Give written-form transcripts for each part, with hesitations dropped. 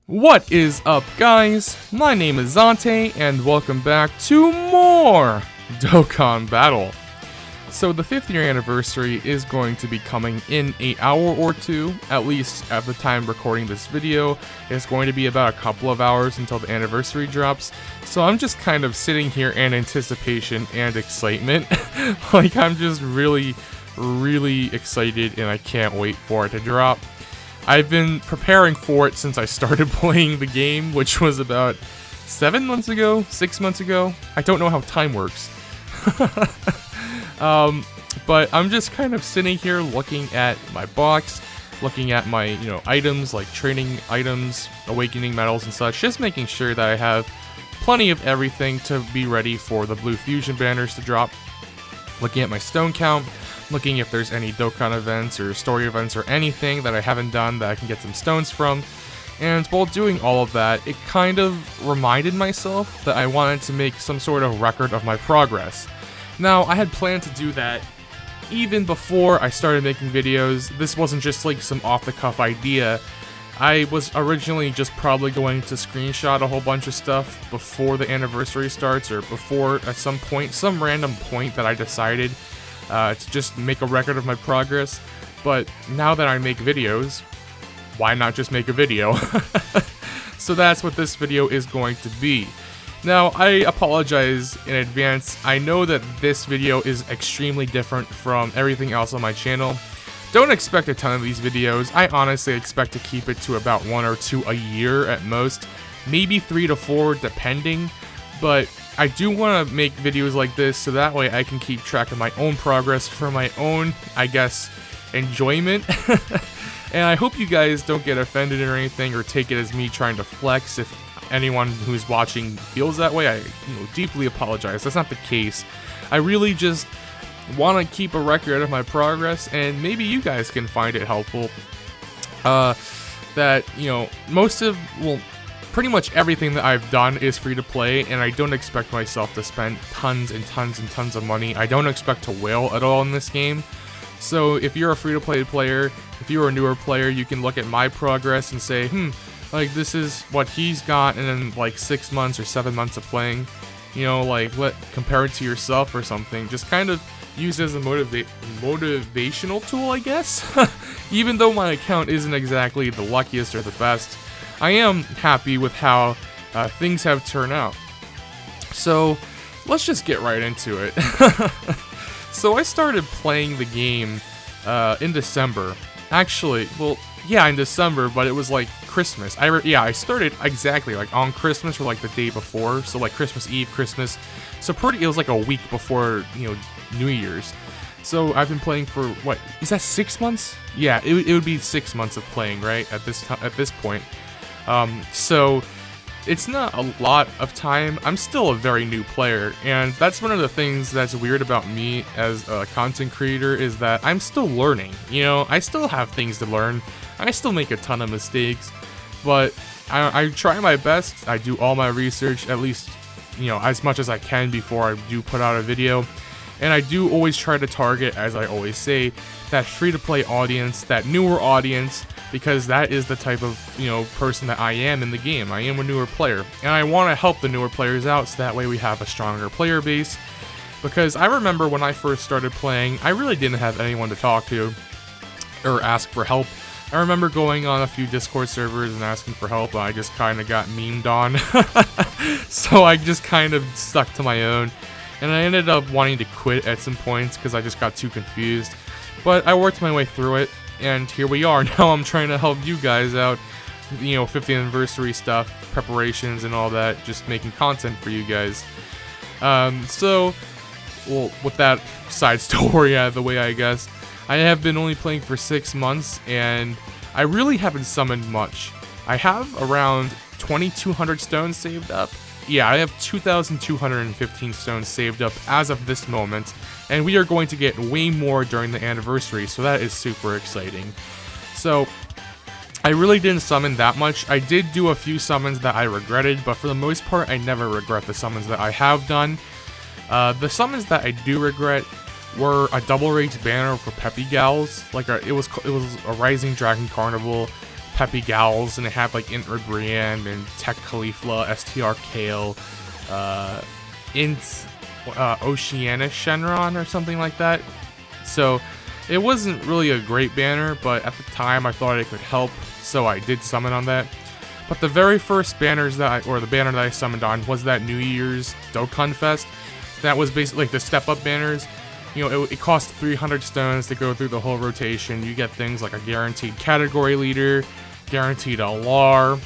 What is up, guys? My name is Zante, and welcome back to more Dokkan Battle. So the 5th year anniversary is going to be coming in an hour or two, at least at the time recording this video. It's going to be about a couple of hours until the anniversary drops. So I'm just kind of sitting here in anticipation and excitement. Like, I'm just really excited and I can't wait for it to drop. I've been preparing for it since I started playing the game, which was about 7 months ago, 6 months ago. I don't know how time works. But I'm just kind of sitting here looking at my box, looking at my, items like training items, awakening medals and such, just making sure that I have plenty of everything to be ready for the blue fusion banners to drop. Looking at my stone count, looking if there's any Dokkan events or story events or anything that I haven't done that I can get some stones from. And while doing all of that, it kind of reminded myself that I wanted to make some sort of record of my progress. Now, I had planned to do that even before I started making videos. This wasn't just like some off-the-cuff idea. I was originally just probably going to screenshot a whole bunch of stuff before the anniversary starts, or before at some point, some random point that I decided to just make a record of my progress. But now that I make videos, why not just make a video? So that's what this video is going to be. Now, I apologize in advance. I know that this video is extremely different from everything else on my channel. Don't expect a ton of these videos. I honestly expect to keep it to about 1 or 2 a year at most, maybe 3 to 4 depending, but I do want to make videos like this so that way I can keep track of my own progress for my own, I guess, enjoyment. And I hope you guys don't get offended or anything, or take it as me trying to flex. If anyone who's watching feels that way, I deeply apologize. That's not the case. I really just want to keep a record of my progress, and maybe you guys can find it helpful. That, pretty much everything that I've done is free to play, and I don't expect myself to spend tons and tons and tons of money. I don't expect to whale at all in this game. So if you're a free to play player, if you're a newer player, you can look at my progress and say, like, this is what he's got, and then like 6 months or 7 months of playing, compare it to yourself or something. Just kind of use it as a motivational tool, I guess. Even though my account isn't exactly the luckiest or the best, I am happy with how things have turned out. So let's just get right into it. So I started playing the game in December. Actually, in December, but it was like Christmas. I started exactly like on Christmas, or like the day before, so like Christmas Eve, Christmas. So it was like a week before, New Year's. So I've been playing for, what, is that 6 months? Yeah, it would be 6 months of playing, right, at this point. So it's not a lot of time. I'm still a very new player, and that's one of the things that's weird about me as a content creator, is that I'm still learning. I still have things to learn. I still make a ton of mistakes, but I try my best. I do all my research, at least, as much as I can before I do put out a video. And I do always try to target, as I always say, that free-to-play audience, that newer audience, because that is the type of, person that I am in the game. I am a newer player, and I want to help the newer players out so that way we have a stronger player base. Because I remember when I first started playing, I really didn't have anyone to talk to or ask for help. I remember going on a few Discord servers and asking for help, and I just kind of got memed on. So I just kind of stuck to my own. And I ended up wanting to quit at some points because I just got too confused. But I worked my way through it, and here we are. Now I'm trying to help you guys out, 50th anniversary stuff, preparations and all that, just making content for you guys. With that side story out of the way, I guess, I have been only playing for 6 months, and I really haven't summoned much. I have around 2,200 stones saved up. Yeah, I have 2,215 stones saved up as of this moment, and we are going to get way more during the anniversary, so that is super exciting. So, I really didn't summon that much. I did do a few summons that I regretted, but for the most part, I never regret the summons that I have done. The summons that I do regret were a double rage banner for Peppy Gals. It was a Rising Dragon Carnival, Peppy Gals, and they have like Int Brienne and Tech Caulifla, STR Kale, Int Oceanus Shenron or something like that. So it wasn't really a great banner, but at the time I thought it could help, so I did summon on that. But the very first banners the banner that I summoned on was that New Year's Dokkanfest. That was basically like the step-up banners. You know, it cost 300 stones to go through the whole rotation. You get things like a guaranteed category leader, guaranteed LR.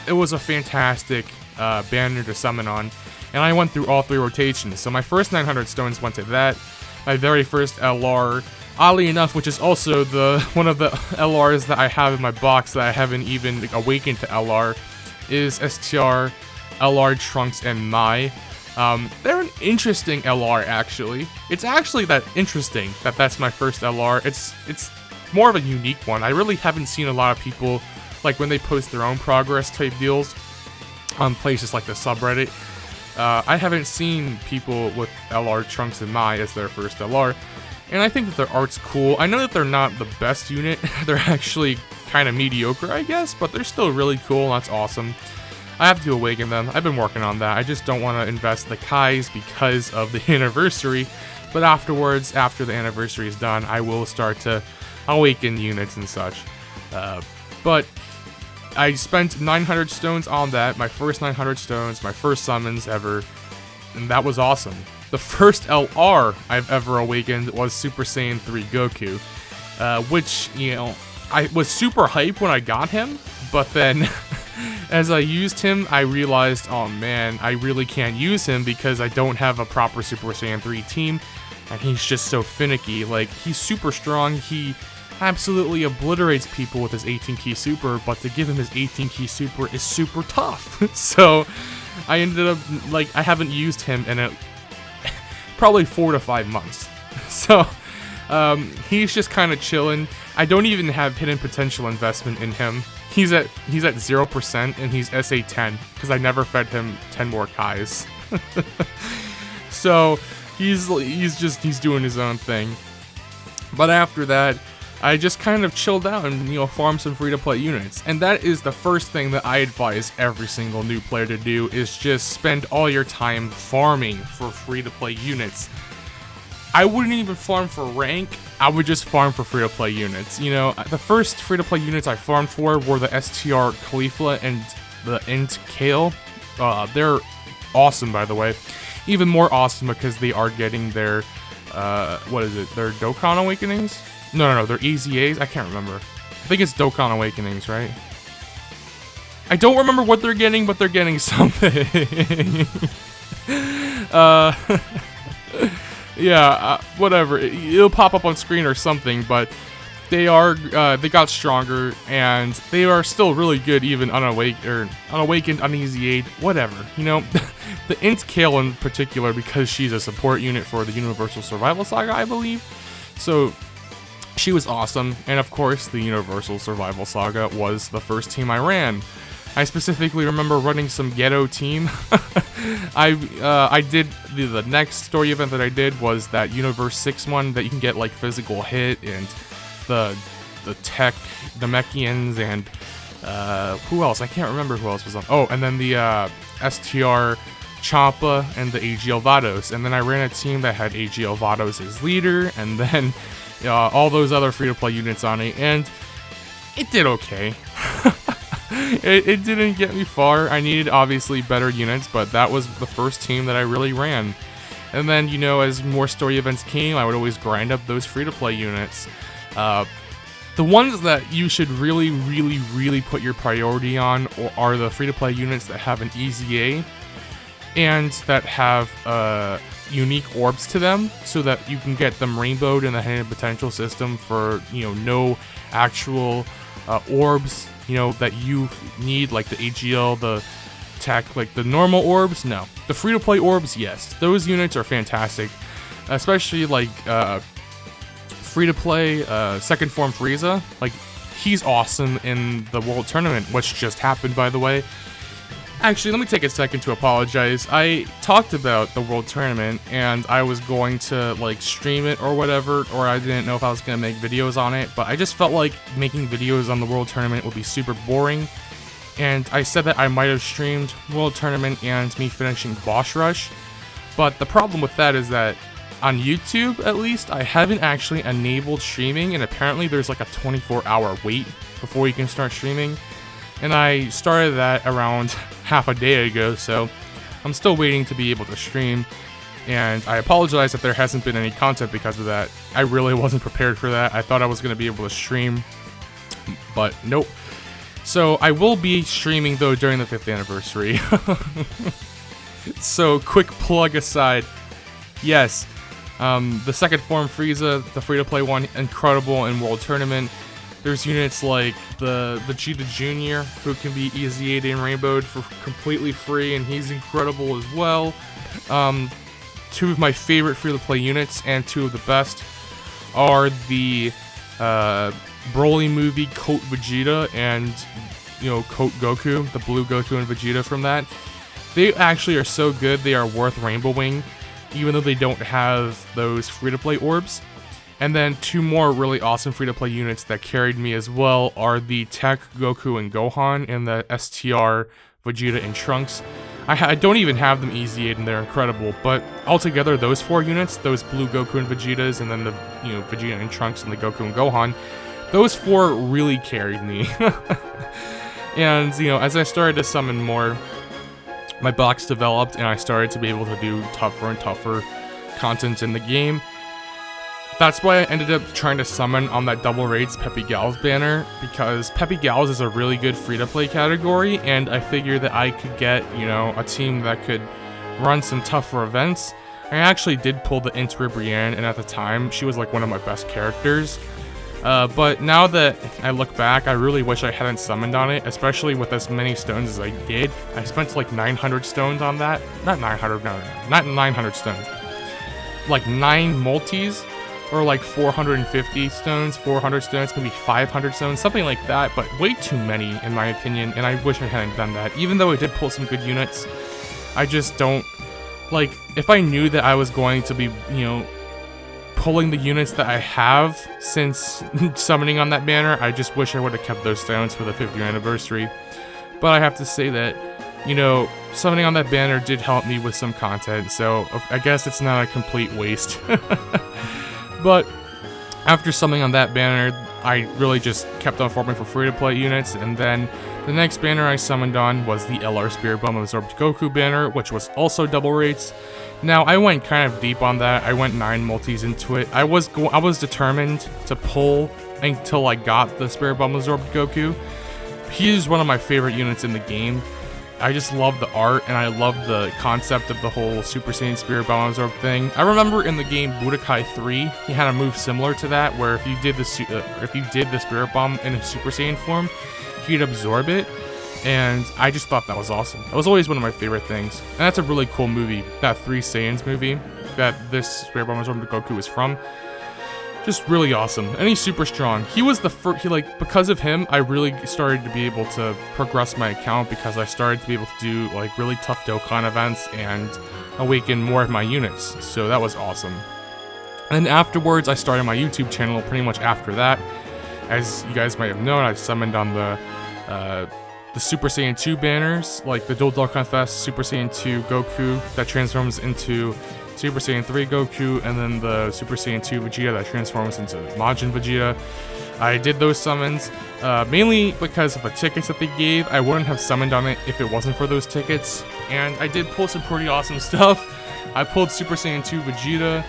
It was a fantastic banner to summon on. And I went through all 3 rotations. So my first 900 stones went to that. My very first LR, oddly enough, which is also one of the LRs that I have in my box that I haven't even awakened to LR, is STR, LR Trunks, and Mai. They're an interesting LR, actually. It's actually that interesting that that's my first LR. It's more of a unique one. I really haven't seen a lot of people, like when they post their own progress type deals on places like the subreddit. I haven't seen people with LR Trunks and Mai as their first LR, and I think that their art's cool. I know that they're not the best unit. They're actually kind of mediocre, I guess, but they're still really cool, and that's awesome. I have to awaken them. I've been working on that. I just don't want to invest the Kais because of the anniversary, but afterwards, after the anniversary is done, I will start to awaken units and such. But I spent 900 stones on that, my first 900 stones, my first summons ever, and that was awesome. The first LR I've ever awakened was Super Saiyan 3 Goku, which, you know, I was super hyped when I got him, but then as I used him, I realized, oh man, I really can't use him because I don't have a proper Super Saiyan 3 team, and he's just so finicky. Like, he's super strong, he absolutely obliterates people with his 18-key super, but to give him his 18-key super is super tough. So I ended up, like, I haven't used him in probably 4 to 5 months. So he's just kind of chilling. I don't even have hidden potential investment in him. He's at 0% and he's SA 10 because I never fed him 10 more Kais. So he's doing his own thing. But after that, I just kind of chilled out and, you know, farmed some free-to-play units. And that is the first thing that I advise every single new player to do, is just spend all your time farming for free-to-play units. I wouldn't even farm for rank, I would just farm for free-to-play units. You know, the first free-to-play units I farmed for were the STR Caulifla and the Int Kale. They're awesome, by the way. Even more awesome because they are getting their, their Dokkan Awakenings? No, they're EZAs? I can't remember. I think it's Dokkan Awakenings, right? I don't remember what they're getting, but they're getting something. Whatever. It'll pop up on screen or something, but they got stronger, and they are still really good, even unawakened, uneasy whatever. You know, the Int Kale in particular, because she's a support unit for the Universal Survival Saga, I believe. So she was awesome, and of course, the Universal Survival Saga was the first team I ran. I specifically remember running some ghetto team. I did the next story event that I did was that Universe 6 one that you can get like physical hit and the tech, the Mechians, and who else? I can't remember who else was on. Oh, and then the STR Champa and the AGL Vados. And then I ran a team that had AGL Vados as leader, and then all those other free-to-play units on it, and it did okay. It didn't get me far. I needed, obviously, better units, but that was the first team that I really ran. And then, you know, as more story events came, I would always grind up those free-to-play units. The ones that you should really, really, really put your priority on are the free-to-play units that have an EZA and that have unique orbs to them, so that you can get them rainbowed in the hidden potential system for, you know, no actual orbs, you know, that you need, like the AGL, the tech, like the normal orbs. No, the free-to-play orbs, yes, those units are fantastic, especially like free-to-play second form Frieza. Like, he's awesome in the World Tournament, which just happened, by the way. Actually, let me take a second to apologize. I talked about the World Tournament, and I was going to, like, stream it or whatever, or I didn't know if I was going to make videos on it, but I just felt like making videos on the World Tournament would be super boring, and I said that I might have streamed World Tournament and me finishing Boss Rush, but the problem with that is that on YouTube, at least, I haven't actually enabled streaming, and apparently there's like a 24-hour wait before you can start streaming. And I started that around half a day ago, so I'm still waiting to be able to stream. And I apologize if there hasn't been any content because of that. I really wasn't prepared for that. I thought I was going to be able to stream, but nope. So I will be streaming though during the 5th anniversary. So quick plug aside, yes, the second form Frieza, the free-to-play one, incredible in World Tournament. There's units like the Vegeta Jr., who can be easy 8 and rainbowed for completely free, and he's incredible as well. Two of my favorite free-to-play units, and two of the best, are the Broly movie Coat Vegeta and, you know, Coat Goku, the blue Goku and Vegeta from that. They actually are so good, they are worth rainbowing, even though they don't have those free-to-play orbs. And then two more really awesome free-to-play units that carried me as well are the Tech Goku and Gohan and the STR Vegeta and Trunks. I don't even have them easy 8 and they're incredible, but altogether those 4 units, those blue Goku and Vegetas, and then the, you know, Vegeta and Trunks and the Goku and Gohan, those 4 really carried me. And, you know, as I started to summon more, my box developed and I started to be able to do tougher and tougher content in the game. That's why I ended up trying to summon on that Double Raids Peppy Gals banner, because Peppy Gals is a really good free-to-play category, and I figured that I could get, you know, a team that could run some tougher events. I actually did pull the Intra Brienne, and at the time, she was like one of my best characters. But now that I look back, I really wish I hadn't summoned on it, especially with as many stones as I did. I spent like 900 stones on that. Not 900, no, not 900 stones. Like 9 multis. Or like 450 stones, 400 stones, maybe 500 stones, something like that, but way too many in my opinion, and I wish I hadn't done that. Even though I did pull some good units, I just don't, like, if I knew that I was going to be, you know, pulling the units that I have since summoning on that banner, I just wish I would have kept those stones for the 5th year anniversary. But I have to say that, you know, summoning on that banner did help me with some content, so I guess it's not a complete waste. But after summoning on that banner, I really just kept on farming for free-to-play units, and then the next banner I summoned on was the LR Spirit Bomb Absorbed Goku banner, which was also double rates. Now, I went kind of deep on that. I went 9 multis into it. I was determined to pull until I got the Spirit Bomb Absorbed Goku. He is one of my favorite units in the game. I just love the art, and I love the concept of the whole Super Saiyan Spirit Bomb Absorb thing. I remember in the game Budokai 3, he had a move similar to that, where if you did the Spirit Bomb in a Super Saiyan form, he'd absorb it, and I just thought that was awesome. That was always one of my favorite things, and that's a really cool movie, that 3 Saiyans movie that this Spirit Bomb Absorb Goku is from. Just really awesome, and he's super strong. He was the first, because of him, I really started to be able to progress my account, because I started to be able to do, like, really tough Dokkan events and awaken more of my units, so that was awesome. And afterwards, I started my YouTube channel pretty much after that. As you guys might have known, I summoned on the Super Saiyan 2 banners, like the Global Dokkanfest Super Saiyan 2 Goku that transforms into Super Saiyan 3 Goku, and then the Super Saiyan 2 Vegeta that transforms into Majin Vegeta. I did those summons, mainly because of the tickets that they gave. I wouldn't have summoned on it if it wasn't for those tickets, and I did pull some pretty awesome stuff. I pulled Super Saiyan 2 Vegeta,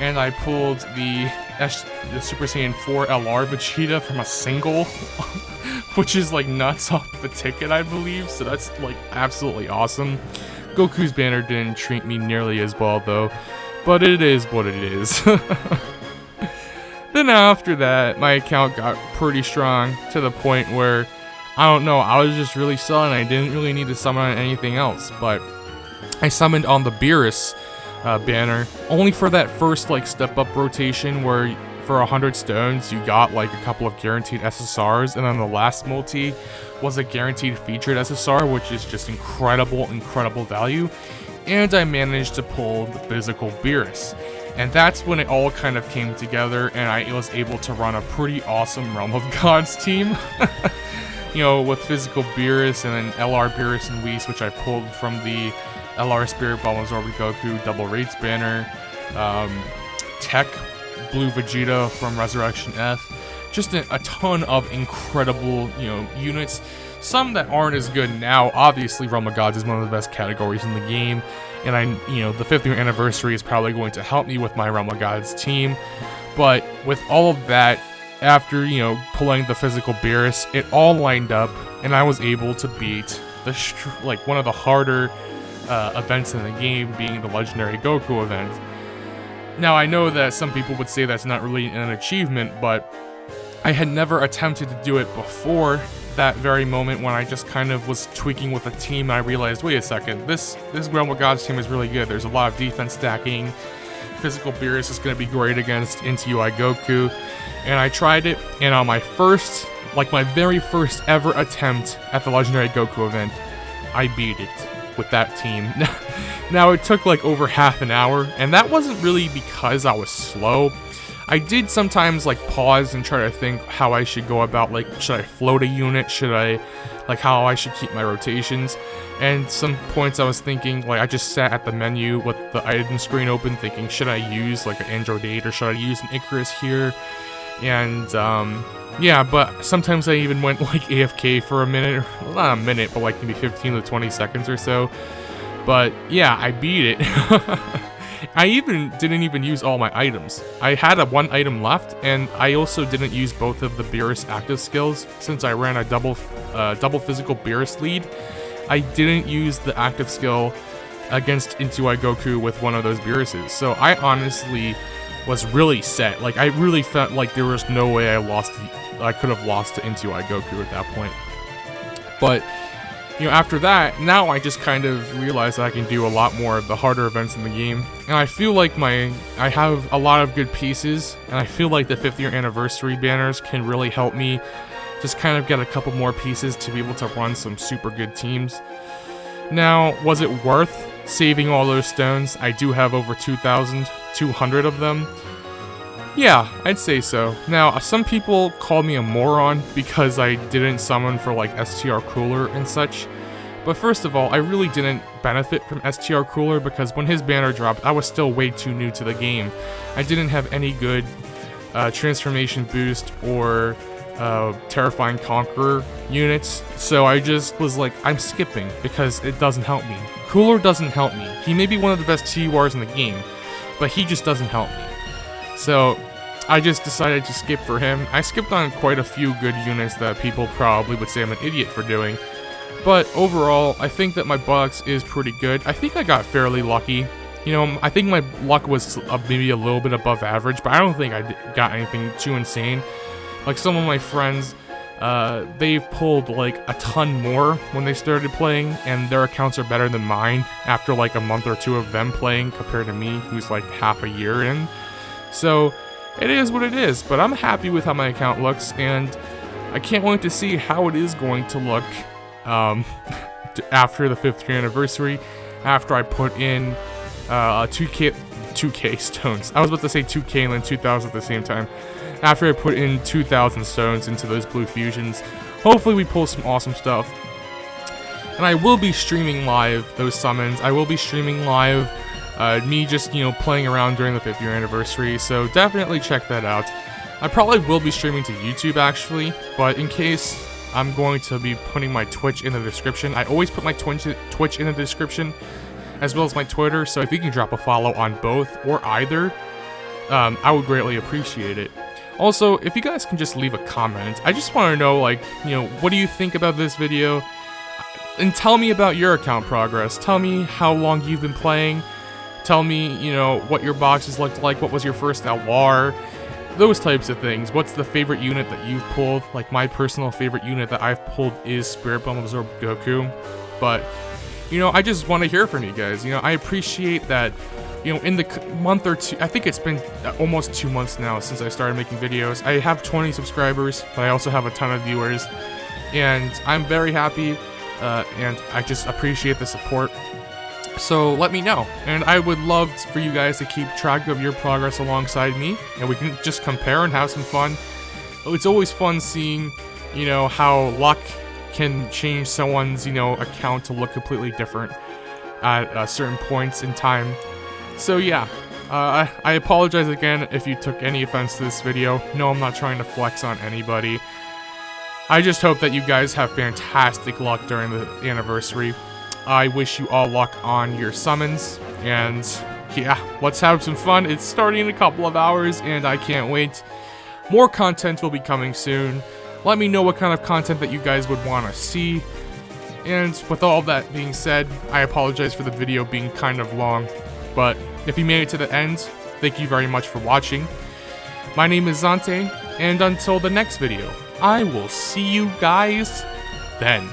and I pulled the Super Saiyan 4 LR Vegeta from a single, which is like nuts off the ticket, I believe, so that's like absolutely awesome. Goku's banner didn't treat me nearly as well though, but it is what it is. Then after that, my account got pretty strong to the point where, I don't know, I was just really selling. I didn't really need to summon on anything else, but I summoned on the Beerus banner, only for that first like step up rotation where for 100 stones, you got like a couple of guaranteed SSRs, and then the last multi was a guaranteed featured SSR, which is just incredible value. And I managed to pull the physical Beerus. And that's when it all kind of came together, and I was able to run a pretty awesome Realm of Gods team. You know, with physical Beerus and then LR Beerus and Whis, which I pulled from the LR Spirit Bomb Absorb Goku Double Raids banner. Tech Blue Vegeta from Resurrection F. Just a ton of incredible, you know, units. Some that aren't as good now. Obviously, Realm of Gods is one of the best categories in the game, and the 5th year anniversary is probably going to help me with my Realm of Gods team. But with all of that, after, you know, pulling the physical Beerus, it all lined up, and I was able to beat the one of the harder events in the game, being the Legendary Goku event. Now, I know that some people would say that's not really an achievement, but I had never attempted to do it before that very moment when I just kind of was tweaking with the team, and I realized, wait a second, this Realm of Gods team is really good. There's a lot of defense stacking. Physical Beerus is going to be great against Into UI Goku. And I tried it, and on my very first ever attempt at the Legendary Goku event, I beat it with that team. Now, it took like over half an hour, and that wasn't really because I was slow. I did sometimes like pause and try to think how I should go about, like, should I float a unit, how I should keep my rotations. And some points I was thinking, like, I just sat at the menu with the item screen open thinking, should I use like an Android 8 or should I use an Icarus here? And yeah, but sometimes I even went like AFK for a minute, well, not a minute, but like maybe 15 to 20 seconds or so. But yeah, I beat it. I didn't even use all my items. I had one item left, and I also didn't use both of the Beerus active skills since I ran a double physical Beerus lead. I didn't use the active skill against Into UI Goku with one of those Beeruses. So I honestly was really set. Like, I really felt like there was no way I could have lost to Into UI Goku at that point. But you know, after that, now I just kind of realized that I can do a lot more of the harder events in the game. And I feel like I have a lot of good pieces, and I feel like the 5th year anniversary banners can really help me just kind of get a couple more pieces to be able to run some super good teams. Now, was it worth saving all those stones? I do have over 2,200 of them. Yeah, I'd say so. Now, some people call me a moron because I didn't summon for like STR Cooler and such. But first of all, I really didn't benefit from STR Cooler because when his banner dropped, I was still way too new to the game. I didn't have any good transformation boost or Terrifying Conqueror units, so I just was like, I'm skipping because it doesn't help me. Cooler doesn't help me. He may be one of the best TURs in the game, but he just doesn't help me. So I just decided to skip for him. I skipped on quite a few good units that people probably would say I'm an idiot for doing. But overall, I think that my box is pretty good. I think I got fairly lucky. You know, I think my luck was maybe a little bit above average, but I don't think I got anything too insane. Like some of my friends, they've pulled like a ton more when they started playing, and their accounts are better than mine after like a month or two of them playing compared to me, who's like half a year in. So it is what it is, but I'm happy with how my account looks, and I can't wait to see how it is going to look after the 5th year anniversary, after I put in 2k stones. I was about to say 2k and then 2,000 at the same time. After I put in 2,000 stones into those blue fusions, hopefully we pull some awesome stuff. And I will be streaming live those summons. I will be streaming live me just, you know, playing around during the 5th year anniversary, so definitely check that out. I probably will be streaming to YouTube actually, but in case, I'm going to be putting my Twitch in the description. I always put my Twitch in the description, as well as my Twitter, so if you can drop a follow on both or either, I would greatly appreciate it. Also, if you guys can just leave a comment, I just want to know, like, you know, what do you think about this video? And tell me about your account progress. Tell me how long you've been playing. Tell me, you know, what your boxes looked like, what was your first LR, those types of things. What's the favorite unit that you've pulled? Like, my personal favorite unit that I've pulled is Spirit Bomb Absorb Goku. But, you know, I just want to hear from you guys. You know, I appreciate that you know, in the month or two, I think it's been almost 2 months now since I started making videos. I have 20 subscribers, but I also have a ton of viewers, and I'm very happy, and I just appreciate the support. So let me know, and I would love for you guys to keep track of your progress alongside me, and we can just compare and have some fun. It's always fun seeing, you know, how luck can change someone's, you know, account to look completely different at certain points in time. So yeah, I apologize again if you took any offense to this video. No, I'm not trying to flex on anybody. I just hope that you guys have fantastic luck during the anniversary. I wish you all luck on your summons, and yeah, let's have some fun. It's starting in a couple of hours, and I can't wait. More content will be coming soon. Let me know what kind of content that you guys would want to see. And with all that being said, I apologize for the video being kind of long, but if you made it to the end, thank you very much for watching. My name is Zante, and until the next video, I will see you guys then.